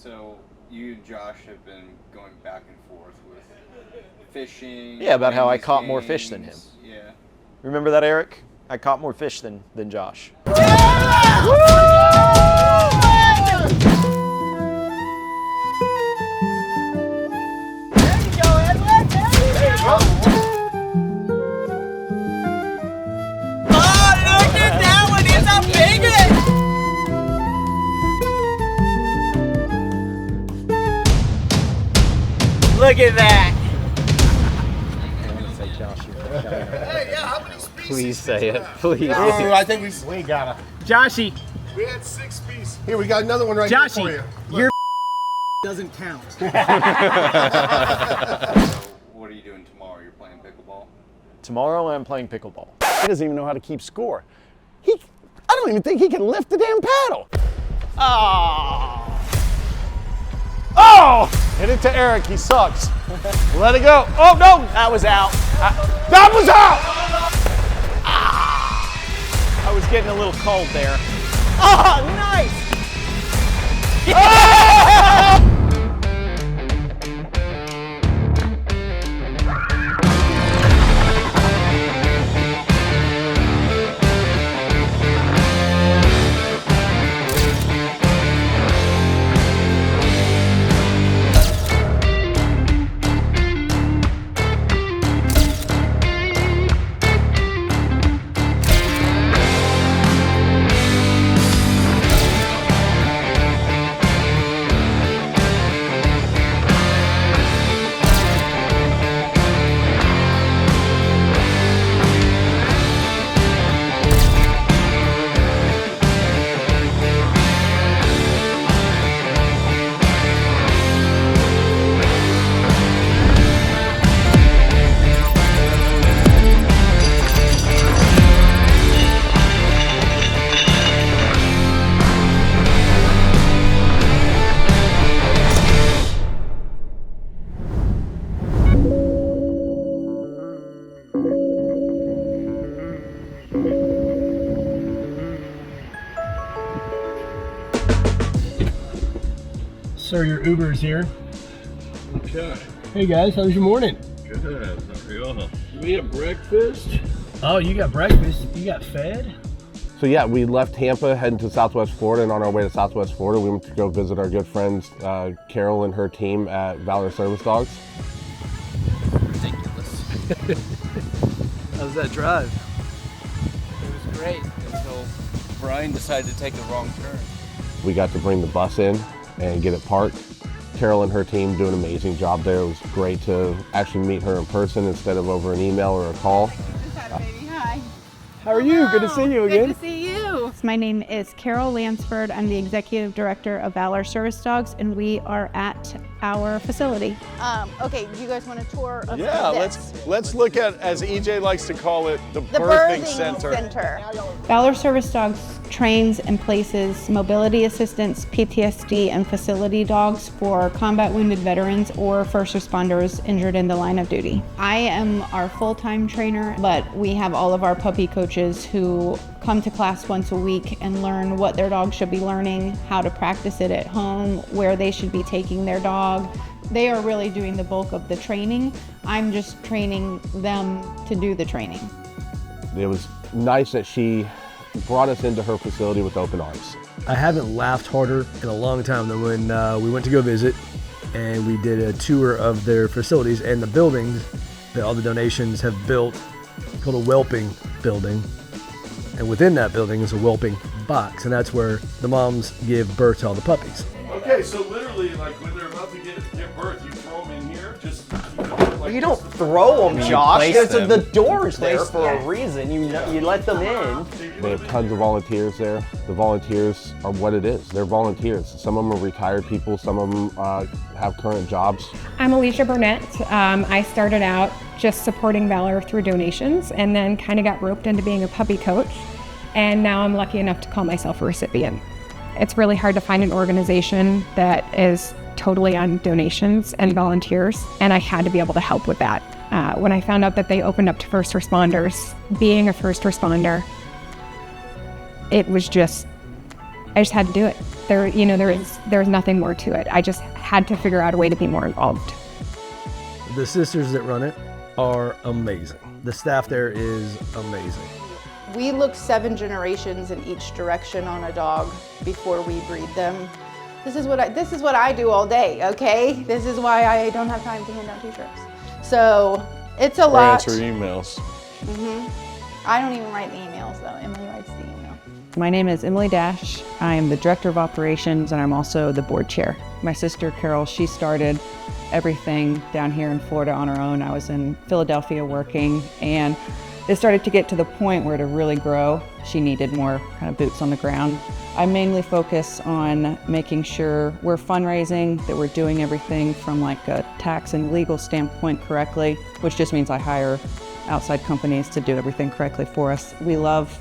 So you and Josh have been going back and forth with fishing. Yeah, about how I caught more fish than him. Yeah. Remember that, Eric? I caught more fish than Josh. Look at that! Hey, yeah, how many species? Please say it. Please. Oh, I think we got it. Joshy, We had 6 species. Here, we got another one right Joshy, here for you. your doesn't count. So what are you doing tomorrow? You're playing pickleball? Tomorrow I'm playing pickleball. He doesn't even know how to keep score. I don't even think he can lift the damn paddle. Oh! Hit it to Eric, he sucks. Let it go. Oh, no! That was out. That was out! I was getting a little cold there. Oh, nice! Sir, your Uber's here. Okay. Hey guys, how's your morning? Good. How are you? We had breakfast. Oh, you got breakfast? You got fed? So yeah, we left Tampa, heading to Southwest Florida, and on our way to Southwest Florida, we went to go visit our good friends, Carol and her team at Valor Service Dogs. Ridiculous. How's that drive? It was great until Brian decided to take a wrong turn. We got to bring the bus in and get it parked. Carol and her team do an amazing job there. It was great to actually meet her in person instead of over an email or a call. Hi. How are you? Good to see you again. Good to see you. My name is Carol Lansford. I'm the Executive Director of Valor Service Dogs, and we are at our facility. Okay, do you guys want a tour of this? let's look at, as EJ likes to call it, the birthing center. Valor Service Dogs trains and places mobility assistants, PTSD, and facility dogs for combat wounded veterans or first responders injured in the line of duty. I am our full-time trainer, but we have all of our puppy coaches who come to class once a week and learn what their dog should be learning, how to practice it at home, where they should be taking their dog. They are really doing the bulk of the training. I'm just training them to do the training. It was nice that she brought us into her facility with open arms. I haven't laughed harder in a long time than when we went to go visit and we did a tour of their facilities and the buildings that all the donations have built, called a whelping building. And within that building is a whelping box, and that's where the moms give birth to all the puppies. Okay, so literally, like when they're about to give birth, you throw them in here. Just You don't throw them, Josh. place There's them. the door's there for a reason. You let them in. They have tons of volunteers there. The volunteers are what it is. They're volunteers. Some of them are retired people. Some of them have current jobs. I'm Alicia Burnett. I started out just supporting Valor through donations and then kind of got roped into being a puppy coach. And now I'm lucky enough to call myself a recipient. It's really hard to find an organization that is totally on donations and volunteers, and I had to be able to help with that. When I found out that they opened up to first responders, being a first responder, it was just I just had to do it. There's nothing more to it. I just had to figure out a way to be more involved. The sisters that run it are amazing. The staff there is amazing. We look 7 generations in each direction on a dog before we breed them. This is what I do all day, okay? This is why I don't have time to hand out t-shirts. So it's a lot. Answer emails. I don't even write the emails though. Emily writes the email. My name is Emily Dash. I am the Director of Operations and I'm also the board chair. My sister Carol, she started everything down here in Florida on her own. I was in Philadelphia working, and it started to get to the point where to really grow, she needed more kind of boots on the ground. I mainly focus on making sure we're fundraising, that we're doing everything from like a tax and legal standpoint correctly, which just means I hire outside companies to do everything correctly for us. We love,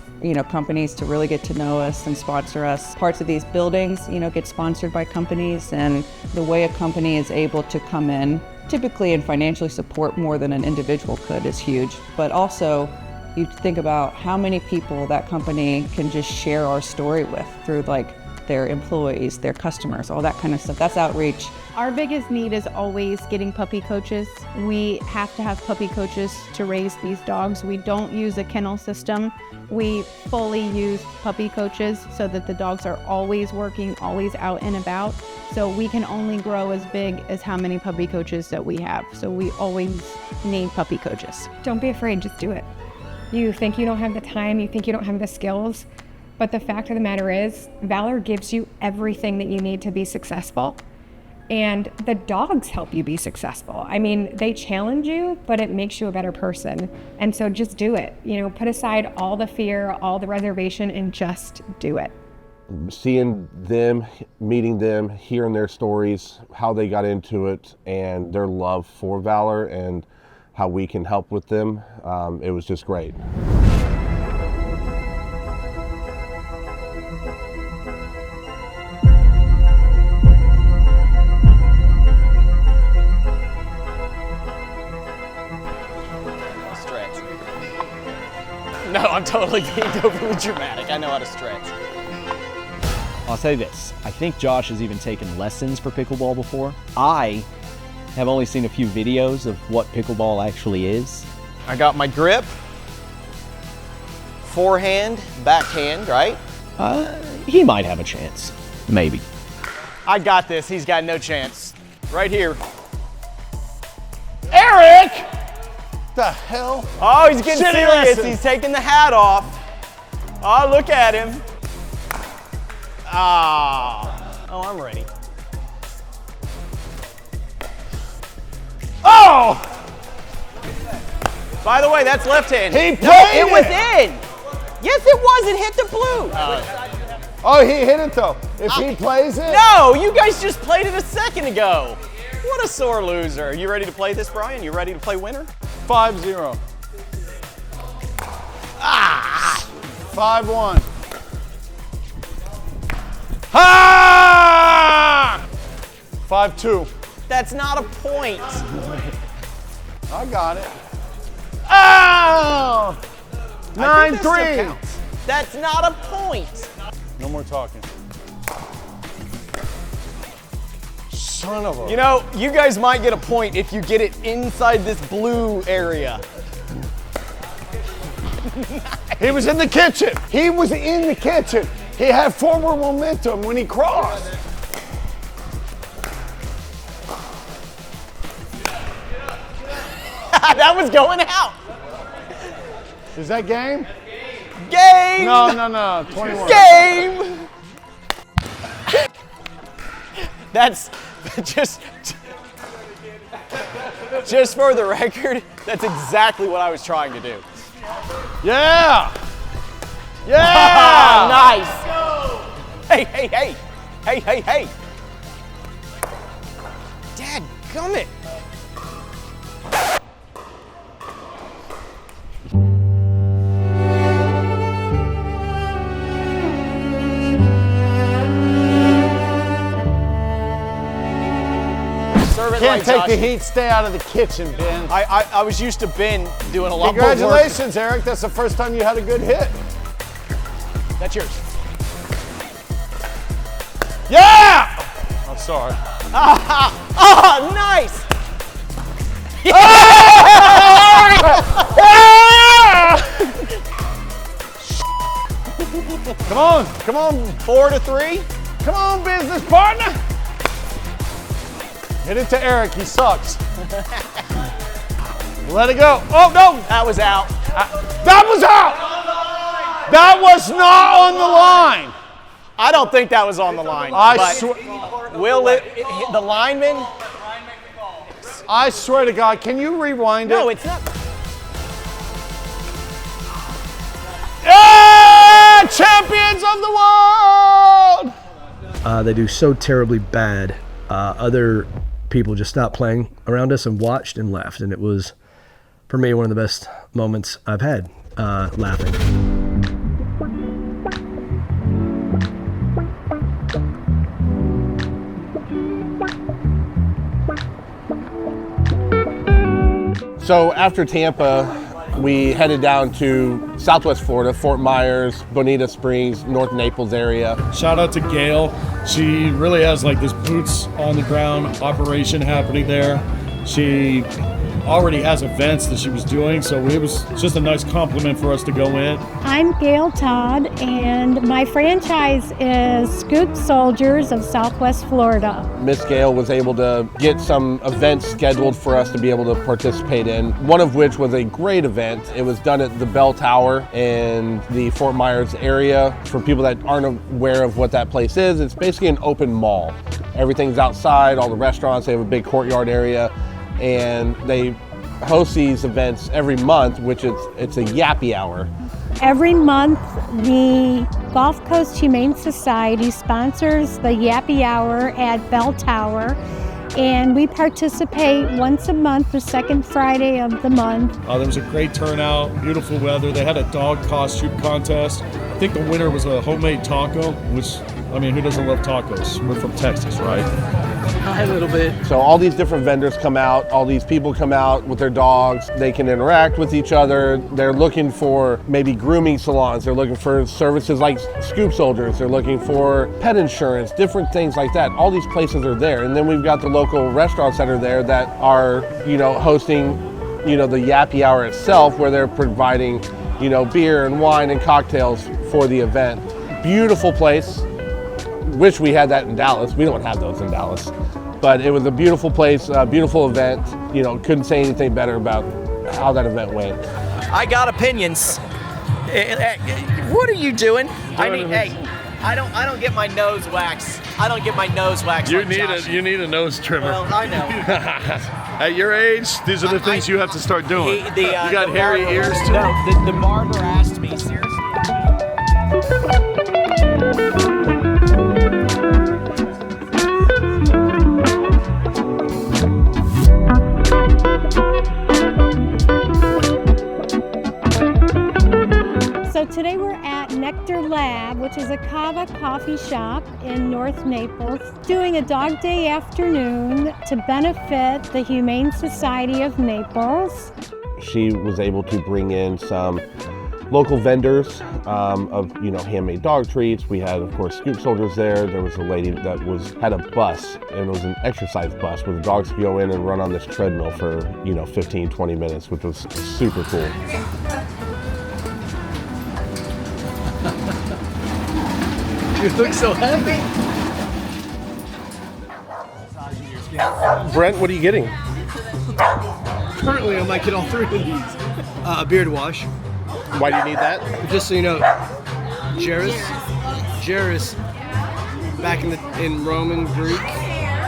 companies to really get to know us and sponsor us. Parts of these buildings, get sponsored by companies, and the way a company is able to come in, typically and financially support more than an individual could, is huge. But also, you think about how many people that company can just share our story with through like their employees, their customers, all that kind of stuff. That's outreach. Our biggest need is always getting puppy coaches. We have to have puppy coaches to raise these dogs. We don't use a kennel system. We fully use puppy coaches so that the dogs are always working, always out and about. So we can only grow as big as how many puppy coaches that we have. So we always need puppy coaches. Don't be afraid, just do it. You think you don't have the time, you think you don't have the skills, but the fact of the matter is, Valor gives you everything that you need to be successful. And the dogs help you be successful. I mean, they challenge you, but it makes you a better person. And so just do it. Put aside all the fear, all the reservation, and just do it. Seeing them, meeting them, hearing their stories, how they got into it, and their love for Valor and how we can help with them, it was just great. No, I'm totally being overly dramatic. I know how to stretch. I'll say this. I think Josh has even taken lessons for pickleball before. I have only seen a few videos of what pickleball actually is. I got my grip, forehand, backhand, right? He might have a chance. Maybe. I got this. He's got no chance. Right here. Eric! The hell? Oh, he's getting serious. He's taking the hat off. Oh, look at him. Oh, I'm ready. Oh! By the way, that's left hand. He played it was in. Yes, it was. It hit the blue. Oh, he hit it though. If he plays it. No, you guys just played it a second ago. What a sore loser. You ready to play this, Brian? You ready to play winner? 5-0. 5-1. Ah! 5-2. That's not a point. I got it. Oh! 9-3. That's not a point. No more talking. Son of a. You guys might get a point if you get it inside this blue area. He was in the kitchen. He was in the kitchen. He had forward momentum when he crossed. That was going out. Is that game? Game! No. 21. Game! That's just for the record, that's exactly what I was trying to do. Yeah! Yeah! Nice! Hey! Dadgummit! Can't take the heat. Stay out of the kitchen, Ben. I was used to Ben doing a lot more work. Congratulations, Eric. That's the first time you had a good hit. That's yours. Yeah! I'm sorry. Oh, nice! Come on, 4-3. come on, business partner. Hit it to Eric, he sucks. Let it go. Oh, no. That was out. That was out. That was not on the line. I don't think that was on the line. Will it hit the lineman? I swear to God, can you rewind it? No, it's not. Yeah! Champions of the world! They do so terribly bad. Other people just stopped playing around us and watched and laughed. And it was, for me, one of the best moments I've had laughing. So after Tampa, we headed down to Southwest Florida, Fort Myers, Bonita Springs, North Naples area. Shout out to Gayle. She really has like this boots on the ground operation happening there. She already has events that she was doing, so it was just a nice compliment for us to go in. I'm Gayle Todd, and my franchise is Scoop Soldiers of Southwest Florida. Miss Gayle was able to get some events scheduled for us to be able to participate in, one of which was a great event. It was done at the Bell Tower in the Fort Myers area. For people that aren't aware of what that place is, it's basically an open mall. Everything's outside, all the restaurants, they have a big courtyard area, and they host these events every month, which it's a Yappy Hour. Every month, the Gulf Coast Humane Society sponsors the Yappy Hour at Bell Tower, and we participate once a month, the second Friday of the month. There was a great turnout, beautiful weather. They had a dog costume contest. I think the winner was a homemade taco, which, I mean, who doesn't love tacos? We're from Texas, right? A little bit. So all these different vendors come out, all these people come out with their dogs, they can interact with each other. They're looking for maybe grooming salons, they're looking for services like Scoop Soldiers, they're looking for pet insurance, different things like that. All these places are there. And then we've got the local restaurants that are there that are, hosting, the Yappy Hour itself, where they're providing, beer and wine and cocktails for the event. Beautiful place. Wish we had that in Dallas. We don't have those in Dallas. But it was a beautiful place, a beautiful event. Couldn't say anything better about how that event went. I got opinions. What are you doing? I don't get my nose waxed. I don't get my nose waxed. You need a nose trimmer. Well, I know. At your age, these are the things you have to start doing. You got hairy ears too. No, the barber asked me, seriously. So today we're at Nectar Lab, which is a kava coffee shop in North Naples, doing a dog day afternoon to benefit the Humane Society of Naples. She was able to bring in some local vendors of handmade dog treats. We had, of course, Scoop Soldiers there. There was a lady that had a bus, and it was an exercise bus where the dogs could go in and run on this treadmill for 15-20 minutes, which was super cool. You look so happy. Brent, what are you getting? Currently, I might get all three of these. A beard wash. Why do you need that? Just so you know, Jairus, back in Roman Greek,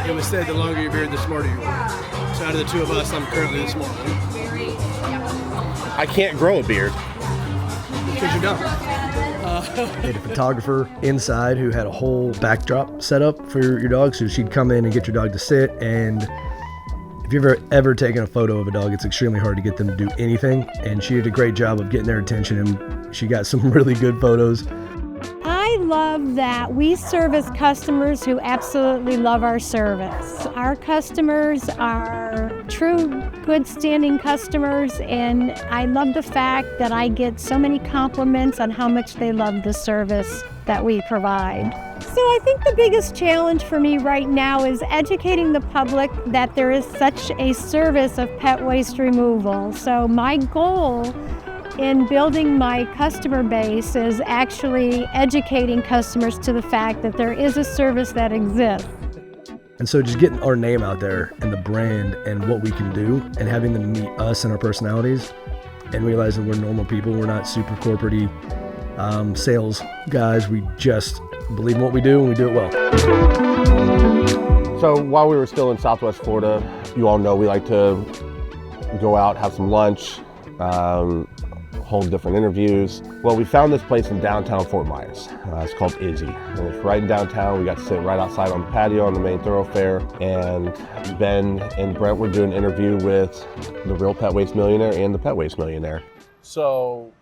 it was said the longer your beard, the smarter you are. So out of the two of us, I'm currently the smart one. I can't grow a beard. Because you're dumb. We had a photographer inside who had a whole backdrop set up for your dog, so she'd come in and get your dog to sit. And if you've ever taken a photo of a dog, it's extremely hard to get them to do anything. And she did a great job of getting their attention, and she got some really good photos. I love that we service customers who absolutely love our service. Our customers are true, good standing customers, and I love the fact that I get so many compliments on how much they love the service. that we provide. So I think the biggest challenge for me right now is educating the public that there is such a service of pet waste removal. So my goal in building my customer base is actually educating customers to the fact that there is a service that exists. And so just getting our name out there and the brand and what we can do and having them meet us and our personalities and realizing we're normal people, we're not super corporate-y sales guys, we just believe in what we do and we do it well. So while we were still in Southwest Florida, you all know we like to go out, have some lunch, hold different interviews. Well, we found this place in downtown Fort Myers. It's called Izzy. And it's right in downtown. We got to sit right outside on the patio on the main thoroughfare. And Ben and Brent were doing an interview with the Real Pet Waste Millionaire and the Pet Waste Millionaire. So,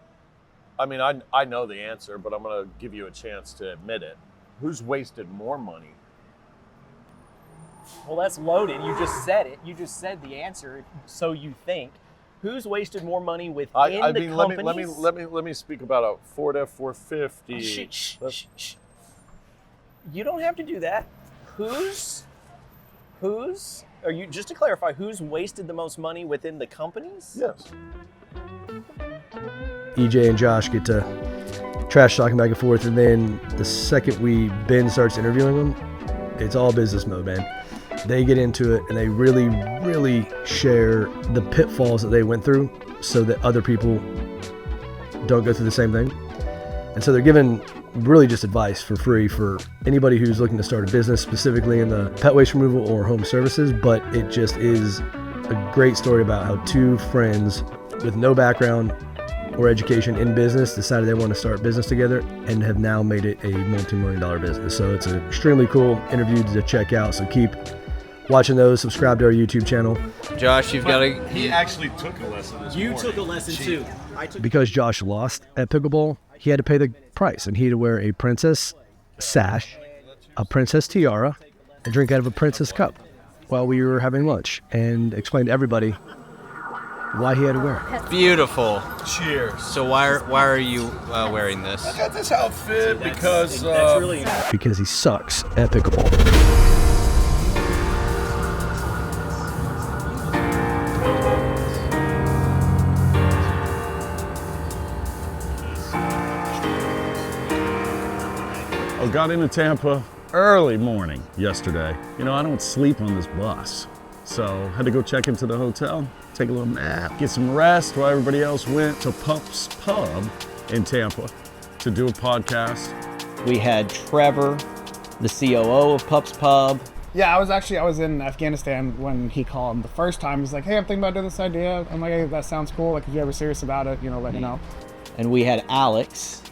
I mean, I know the answer, but I'm going to give you a chance to admit it. Who's wasted more money? Well, that's loaded. You just said it. You just said the answer. So you think. Who's wasted more money within the companies? Let me speak about a Ford F-450. Shh. You don't have to do that. Who's? Are you, just to clarify, who's wasted the most money within the companies? Yes. EJ and Josh get to trash talking back and forth, and then the second Ben starts interviewing them, it's all business mode, man. They get into it and they really, really share the pitfalls that they went through so that other people don't go through the same thing. And so they're giving really just advice for free for anybody who's looking to start a business, specifically in the pet waste removal or home services. But it just is a great story about how two friends with no background or education in business decided they want to start business together and have now made it a multi-million-dollar business. So it's an extremely cool interview to check out. So keep watching those, subscribe to our YouTube channel. Josh, you've got to... He actually took a lesson this morning. You took a lesson too. Because Josh lost at pickleball, he had to pay the price, and he had to wear a princess sash, a princess tiara, and drink out of a princess cup while we were having lunch, and explain to everybody why he had to wear it. Beautiful. Cheers. So why are you wearing this? I got this outfit because... That's really... Because he sucks at pickleball. I got into Tampa early morning yesterday. You know, I don't sleep on this bus. So had to go check into the hotel, take a little nap, get some rest while everybody else went to Pups Pub in Tampa to do a podcast. We had Trevor, the COO of Pups Pub. Yeah, I was in Afghanistan when he called the first time. He's like, hey, I'm thinking about doing this idea. I'm like, hey, that sounds cool. Like, if you're ever serious about it, let me know. And we had Alex.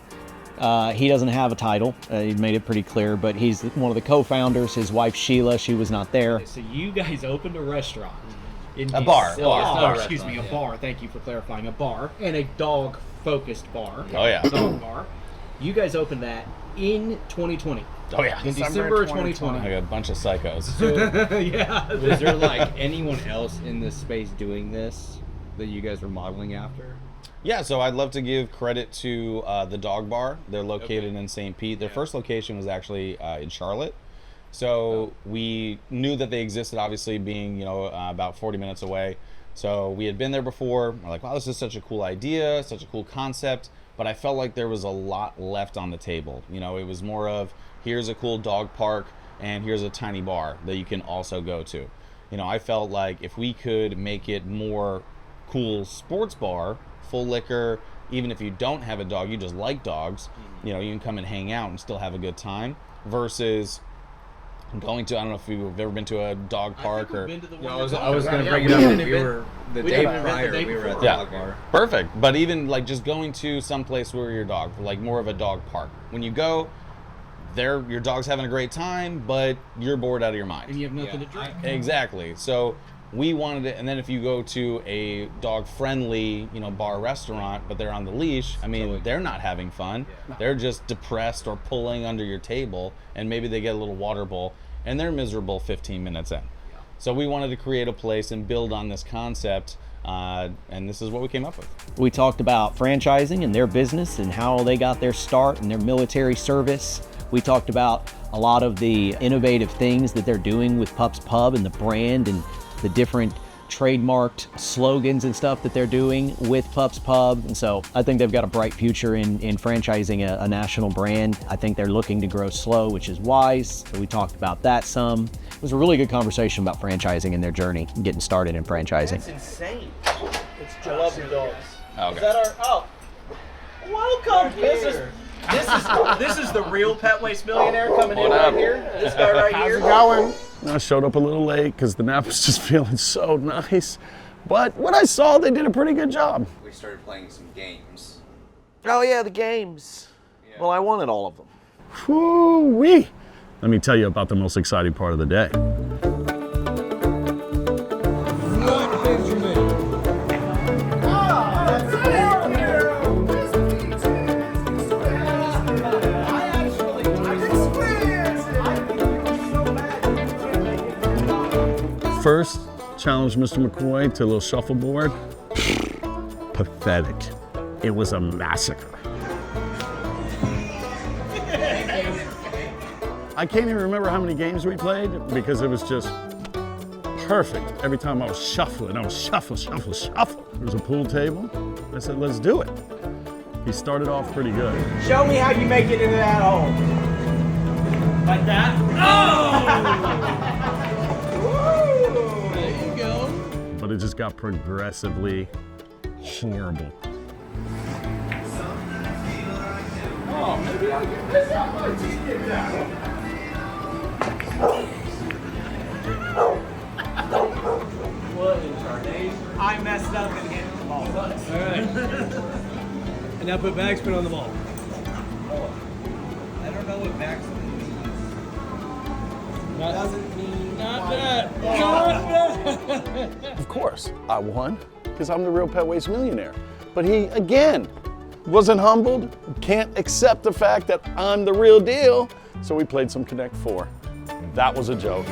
He doesn't have a title. He made it pretty clear, but he's one of the co-founders. His wife, Sheila, she was not there. So you guys opened a restaurant. A bar. Excuse me, a bar. Thank you for clarifying. A bar and a dog-focused bar. Oh, yeah. Dog bar. You guys opened that in 2020. Oh, yeah. In December of 2020. I got a bunch of psychos. So, yeah. Was there like anyone else in this space doing this that you guys were modeling after? Yeah, so I'd love to give credit to the Dog Bar. They're located in St. Pete. Their first location was actually in Charlotte. So we knew that they existed, obviously being, about 40 minutes away. So we had been there before. We're like, wow, this is such a cool idea, such a cool concept. But I felt like there was a lot left on the table. It was more of, here's a cool dog park and here's a tiny bar that you can also go to. I felt like if we could make it more cool sports bar, full liquor, even if you don't have a dog, you just like dogs, you can come and hang out and still have a good time, versus going to, I don't know if you've ever been to a dog park or... I was going to bring it up. We were the day prior, we were at the dog bar. Perfect. But even like just going to some place where your dog, like more of a dog park. When you go, there your dog's having a great time, but you're bored out of your mind. And you have nothing to drink. Exactly. So we wanted it, and then if you go to a dog-friendly, bar restaurant, but they're on the leash, they're not having fun. Yeah. They're just depressed or pulling under your table, and maybe they get a little water bowl, and they're miserable 15 minutes in. Yeah. So we wanted to create a place and build on this concept and this is what we came up with. We talked about franchising and their business and how they got their start and their military service. We talked about a lot of the innovative things that they're doing with Pups Pub and the brand and the different trademarked slogans and stuff that they're doing with Pups Pub. And so I think they've got a bright future in franchising a national brand. I think they're looking to grow slow, which is wise. So we talked about that some. It was a really good conversation about franchising and their journey, getting started in franchising. That's insane. It's Josh and dogs. Okay. Is that our, welcome. This is the real Pet Waste Millionaire coming in right here. This guy right here. How's it going? I showed up a little late because the nap was just feeling so nice. But what I saw, they did a pretty good job. We started playing some games. Oh yeah, the games. Yeah. Well, I wanted all of them. Whoo-wee. Let me tell you about the most exciting part of the day. First, challenge Mr. McCoy to a little shuffleboard. Pathetic. It was a massacre. I can't even remember how many games we played because it was just perfect. Every time I was shuffling, I was shuffle. There was a pool table. I said, let's do it. He started off pretty good. Show me how you make it into that hole. Like that? Oh! There you go. But it just got progressively horrible. Oh, maybe I'll get this out my teeth now. What in tarnation? I messed up and hit the ball. All right. And now put backspin on the ball. I don't know what backspin means. Doesn't mean not that. Not that. Of course, I won because I'm the real Pet Waste Millionaire. But he, again, wasn't humbled, can't accept the fact that I'm the real deal. So we played some Connect 4. That was a joke.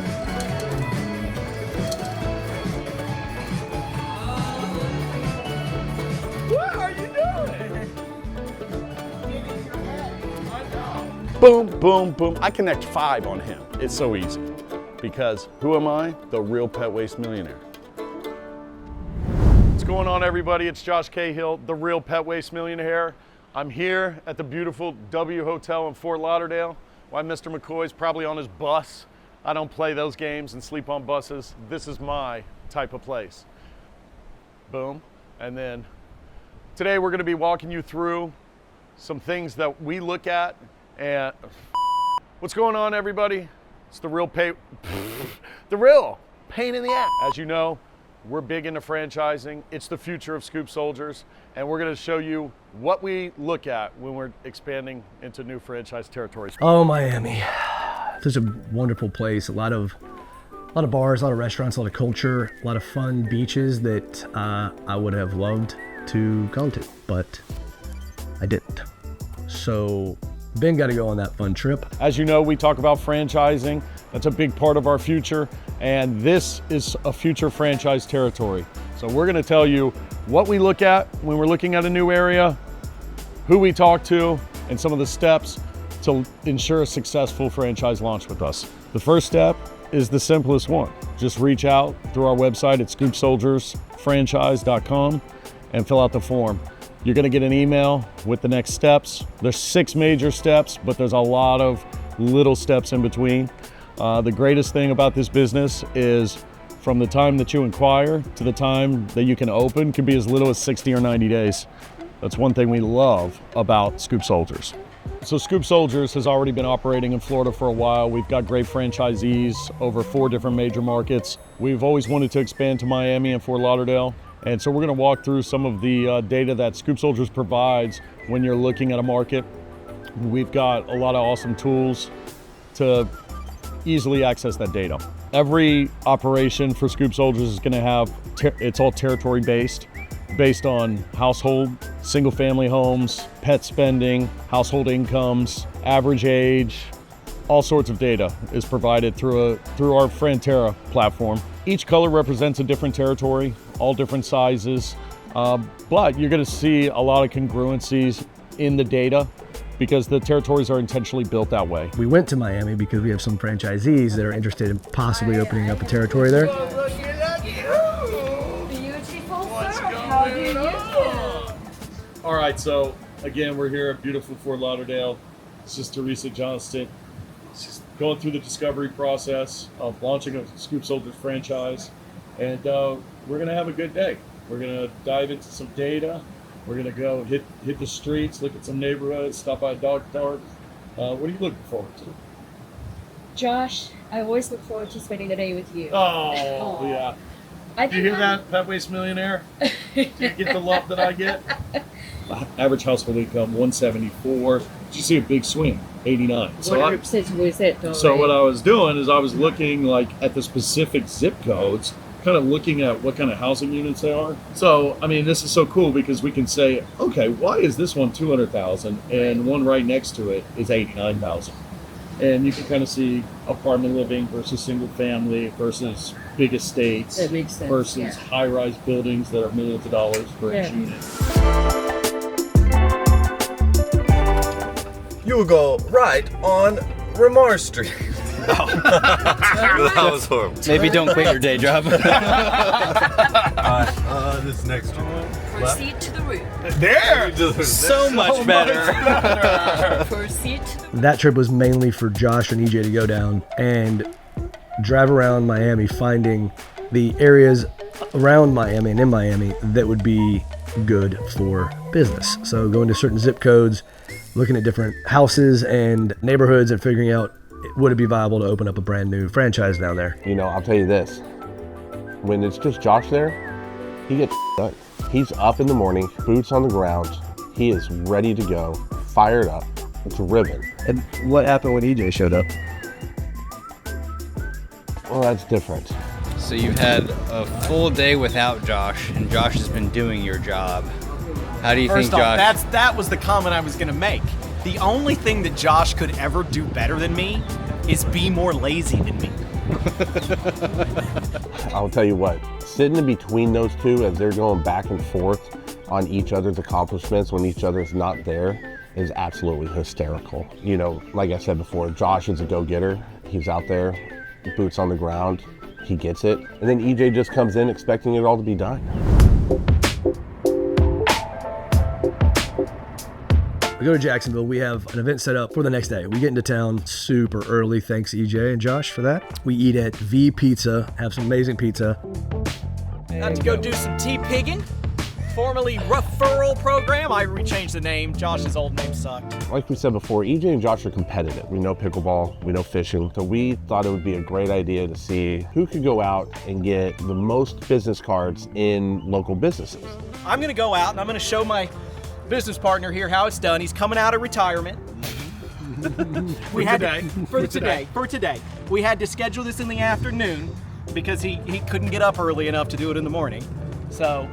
What are you doing? Boom, boom, boom. I connect 5 on him. It's so easy. Because who am I? The real Pet Waste Millionaire. What's going on, everybody? It's Josh Cahill, the real Pet Waste Millionaire. I'm here at the beautiful W Hotel in Fort Lauderdale. Why Mr. McCoy's probably on his bus. I don't play those games and sleep on buses. This is my type of place. Boom. And then today we're going to be walking you through some things that we look at. And what's going on, everybody? It's the real pain in the ass. As you know, we're big into franchising. It's the future of Scoop Soldiers, and we're going to show you what we look at when we're expanding into new franchise territories. Oh, Miami. Such a wonderful place. A lot of bars, a lot of restaurants, a lot of culture, a lot of fun beaches that I would have loved to go to, but I didn't. So Ben got to go on that fun trip. As you know, we talk about franchising. That's a big part of our future, and this is a future franchise territory. So we're going to tell you what we look at when we're looking at a new area, who we talk to, and some of the steps to ensure a successful franchise launch with us. The first step is the simplest one. Just reach out through our website at scoopsoldiersfranchise.com and fill out the form. You're going to get an email with the next steps. There's 6 major steps, but there's a lot of little steps in between. The greatest thing about this business is from the time that you inquire to the time that you can open can be as little as 60 or 90 days. That's one thing we love about Scoop Soldiers. So Scoop Soldiers has already been operating in Florida for a while. We've got great franchisees over 4 different major markets. We've always wanted to expand to Miami and Fort Lauderdale. And so we're going to walk through some of the data that Scoop Soldiers provides when you're looking at a market. We've got a lot of awesome tools to easily access that data. Every operation for Scoop Soldiers is going to have, it's all territory based on household, single family homes, pet spending, household incomes, average age, all sorts of data is provided through our Frantera platform. Each color represents a different territory all different sizes. But you're going to see a lot of congruencies in the data because the territories are intentionally built that way. We went to Miami because we have some franchisees that are interested in possibly opening up a territory there. All right, so again, we're here at beautiful Fort Lauderdale. This is Teresa Johnston. She's going through the discovery process of launching a Scoop Soldiers franchise, and we're gonna have a good day. We're gonna dive into some data. We're gonna go hit the streets, look at some neighborhoods, stop by a dog park. What are you looking forward to? Josh, I always look forward to spending the day with you. Oh, yeah. Did you hear that, Pet Waste Millionaire? Do you get the love that I get? Average household income, 174. Did you see a big swing? 89. 100% was it, though. So what I was doing is I was looking like at the specific zip codes, kind of looking at what kind of housing units they are. So, I mean, this is so cool because we can say, okay, why is this one 200,000 and one right next to it is 89,000? And you can kind of see apartment living versus single family versus big estates that makes sense, versus high-rise buildings that are millions of dollars for each unit. You will go right on Ramar Street. That was horrible. Maybe don't quit your day job. This next one. Proceed to the room. There! So much better. Proceed to the That trip was mainly for Josh and EJ to go down and drive around Miami, finding the areas around Miami and in Miami that would be good for business. So going to certain zip codes, looking at different houses and neighborhoods and figuring out would it be viable to open up a brand new franchise down there. You know, I'll tell you this, when it's just Josh there, he gets done. He's up in the morning, boots on the ground, he is ready to go, fired up, driven. And what happened when EJ showed up? Well, that's different. So you've had a full day without Josh, and Josh has been doing your job. How do you First think off, Josh... that was the comment I was going to make. The only thing that Josh could ever do better than me is be more lazy than me. I'll tell you what, sitting in between those two as they're going back and forth on each other's accomplishments when each other's not there is absolutely hysterical. You know, like I said before, Josh is a go-getter. He's out there, boots on the ground, he gets it. And then EJ just comes in expecting it all to be done. We go to Jacksonville. We have an event set up for the next day. We get into town super early. Thanks, EJ and Josh, for that. We eat at V Pizza, have some amazing pizza. Got to go do some TPIG'n, formerly referral program. I rechanged the name. Josh's old name sucked. Like we said before, EJ and Josh are competitive. We know pickleball, we know fishing. So we thought it would be a great idea to see who could go out and get the most business cards in local businesses. I'm going to go out and I'm going to show my business partner here how it's done. He's coming out of retirement. For today. We had to schedule this in the afternoon because he couldn't get up early enough to do it in the morning. So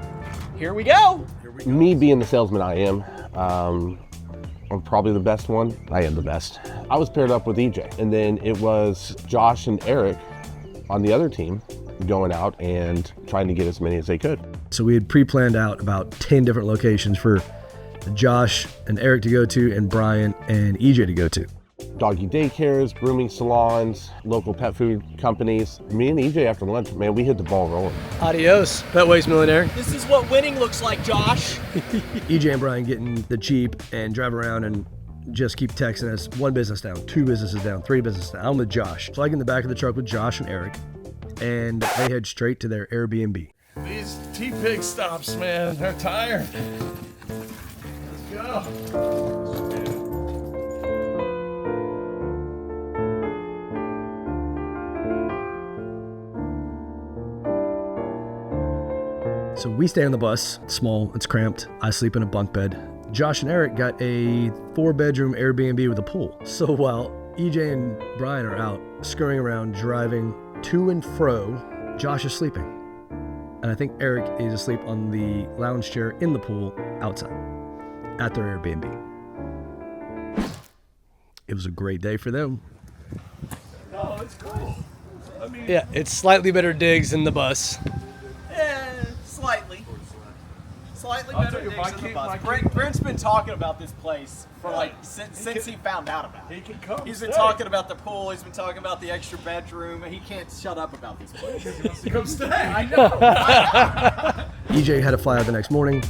here we go. Me being the salesman I am, I'm probably the best one. I am the best. I was paired up with EJ, and then it was Josh and Eric on the other team going out and trying to get as many as they could. So we had pre-planned out about 10 different locations for Josh and Eric to go to and Brian and EJ to go to. Doggy daycares, grooming salons, local pet food companies. Me and EJ after lunch, man, we hit the ball rolling. Adios, Pet Waste Millionaire. This is what winning looks like, Josh. EJ and Brian getting the Jeep and drive around and just keep texting us. 1 business down, 2 businesses down, 3 businesses down. I'm with Josh. So I get in the back of the truck with Josh and Eric, and they head straight to their Airbnb. These T-Pig stops, man, they're tired. Let's go. So we stay on the bus. It's small, it's cramped. I sleep in a bunk bed. Josh and Eric got a 4-bedroom Airbnb with a pool. So while EJ and Brian are out scurrying around, driving to and fro, Josh is sleeping. And I think Eric is asleep on the lounge chair in the pool outside at their Airbnb. It was a great day for them. Oh, it's cool. Yeah, it's slightly better digs than the bus. Slightly I'll better tell you, dicks my in the kid- bus. my kid- Brent's been talking about this place for like since he found out about it. He can come. He's been stay. talking about the pool. He's been talking about the extra bedroom. He can't shut up about this place. Come stay. I know. EJ had to fly out the next morning,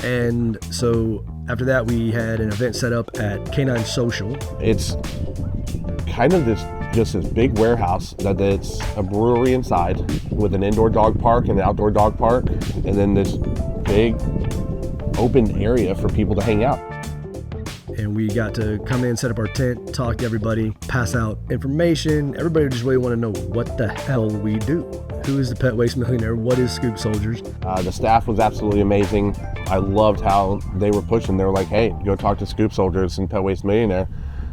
and so after that we had an event set up at Kanine Social. It's kind of just this big warehouse that it's a brewery inside with an indoor dog park and an outdoor dog park, and then this big open area for people to hang out. And we got to come in, set up our tent, talk to everybody, pass out information. Everybody just really want to know what the hell we do. Who is the Pet Waste Millionaire? What is Scoop Soldiers? The staff was absolutely amazing. I loved how they were pushing. They were like, hey, go talk to Scoop Soldiers and Pet Waste Millionaire.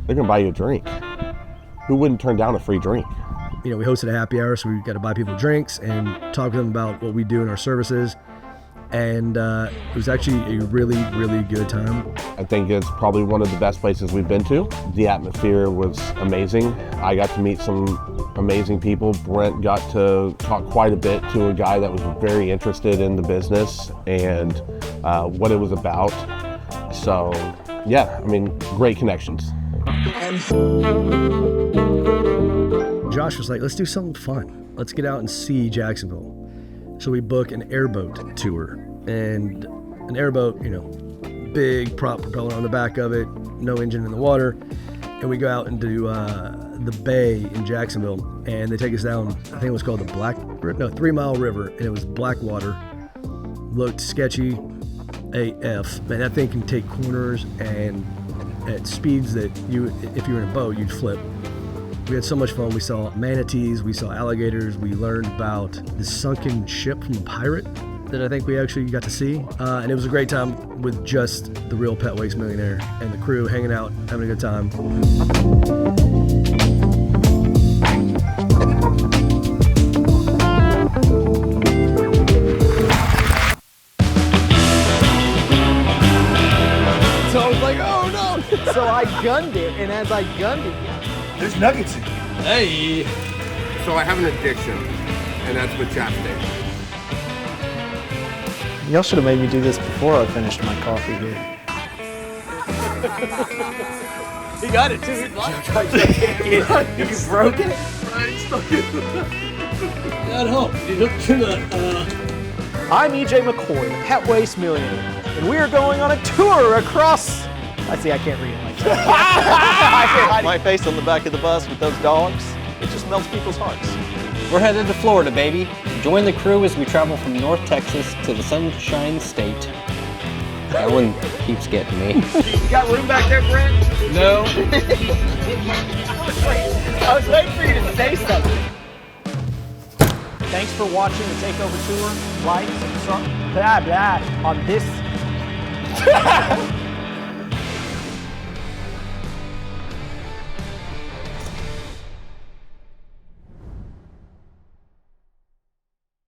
They're gonna buy you a drink. Who wouldn't turn down a free drink? You know, we hosted a happy hour, so we got to buy people drinks and talk to them about what we do in our services. And it was actually a really, really good time. I think it's probably one of the best places we've been to. The atmosphere was amazing. I got to meet some amazing people. Brent got to talk quite a bit to a guy that was very interested in the business and what it was about. So yeah, I mean, great connections. Josh was like, let's do something fun. Let's get out and see Jacksonville. So we book an airboat tour, and an airboat, you know, big prop propeller on the back of it, no engine in the water, and we go out into the bay in Jacksonville, and they take us down, I think it was called the 3 Mile River, and it was black water, looked sketchy AF. Man, that thing can take corners and at speeds that if you were in a boat, you'd flip. We had so much fun. We saw manatees, we saw alligators, we learned about the sunken ship from a pirate that I think we actually got to see. And it was a great time with just the Real Pet Waste Millionaire and the crew hanging out, having a good time. So I was like, oh no! So I gunned it, and as I gunned it, There's nuggets in here. hey! So I have an addiction, and that's with chapstick. Y'all should have made me do this before I finished my coffee here. He got it too. You broke it? That helped. You look to the, I'm EJ McCoy, the Pet Waste Millionaire, and we are going on a tour across. I see, I can't read it like that. My face on the back of the bus with those dogs, it just melts people's hearts. We're headed to Florida, baby. Join the crew as we travel from North Texas to the Sunshine State. That one keeps getting me. You got room back there, Brent? No. I was waiting for you to say something. Thanks for watching the Takeover Tour. Like, subscribe, blah, blah, on this.